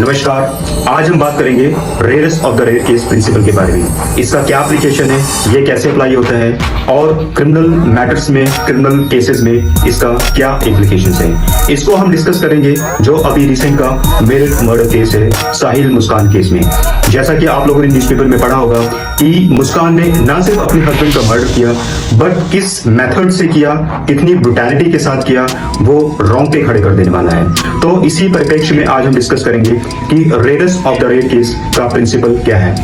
नमस्कार। आज हम बात करेंगे rarest of the rare case principle के बारे में। इसका क्या एप्लीकेशन है, ये कैसे अप्लाई होता है और क्रिमिनल मैटर्स में, क्रिमिनल केसेस में इसका क्या एप्लीकेशंस है, इसको हम डिस्कस करेंगे। जो अभी रिसेंट का मेरठ मर्डर केस है, साहिल मुस्कान केस में। जैसा कि आप लोगों ने न्यूज़पेपर में पढ़ा होगा कि मुस्कान ने न सिर्फ अपने हस्बैंड का मर्डर किया, बट किस मेथड से किया, कितनी ब्रुटैलिटी के साथ किया, वो रोंगटे खड़े कर देने वाला है। तो इसी परिप्रेक्ष्य में आज हम डिस्कस करेंगे कि rarest of the rare case का प्रिंसिपल क्या है।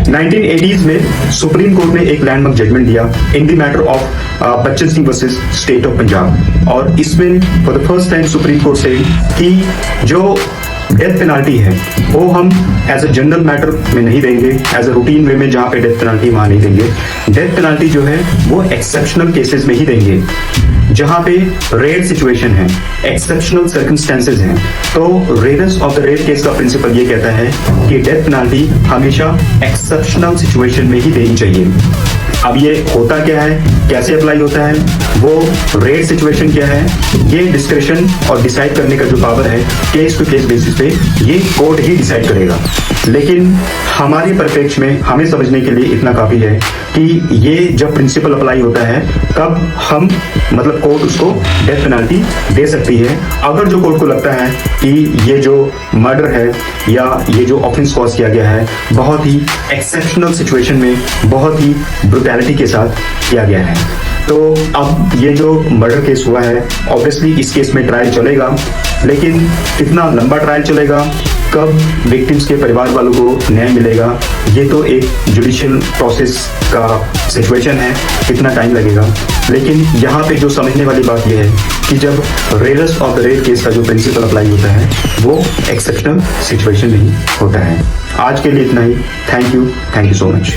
1980s में सुप्रीम कोर्ट ने एक लैंडमार्क जजमेंट दिया in the matter of Bachchan Singh versus state of Punjab, और इसमें for the first time supreme court से कि जो डेथ पेनाल्टी है वो हम एज अ जनरल मैटर में नहीं देंगे, एज अ रूटीन वे में जहां पे डेथ पेनाल्टी वहां नहीं देंगे। डेथ पेनाल्टी जो है वो एक्सेप्शनल केसेस में ही देंगे, जहां पे रेयर सिचुएशन है, एक्सेप्शनल सर्कमस्टेंसेस हैं। तो rarest of the rare case का प्रिंसिपल ये कहता है कि डेथ पेनाल्टी हमेशा एक्सेप्शनल सिचुएशन में ही देनी चाहिए। अब ये होता क्या है, कैसे अप्लाई होता है, वो रेयर सिचुएशन क्या है, ये डिस्क्रिप्शन और डिसाइड करने का जो पावर है केस टू केस बेसिस पे ये कोर्ट ही डिसाइड करेगा। लेकिन हमारे परिप्रेक्ष्य में हमें समझने के लिए इतना काफी है कि ये जब प्रिंसिपल अप्लाई होता है तब हम मतलब कोर्ट उसको डेथ पेनाल्टी दे सकती है, अगर जो कोर्ट को लगता है कि ये जो मर्डर है या ये जो ऑफेंस कॉज किया गया है बहुत ही एक्सेप्शनल सिचुएशन में, बहुत ही ब्रुटैलिटी के साथ किया गया है। तो अब ये जो मर्डर केस हुआ है, ऑब्वियसली इस केस में ट्रायल चलेगा, लेकिन कितना लंबा ट्रायल चलेगा, कब विक्टिम्स के परिवार वालों को न्याय मिलेगा, ये तो एक जुडिशियल प्रोसेस का सिचुएशन है, कितना टाइम लगेगा। लेकिन यहाँ पे जो समझने वाली बात यह है कि जब rarest of the rare case का जो प्रिंसिपल अप्लाई होता है वो एक्सेप्शनल सिचुएशन नहीं होता है। आज के लिए इतना ही। Thank you so much.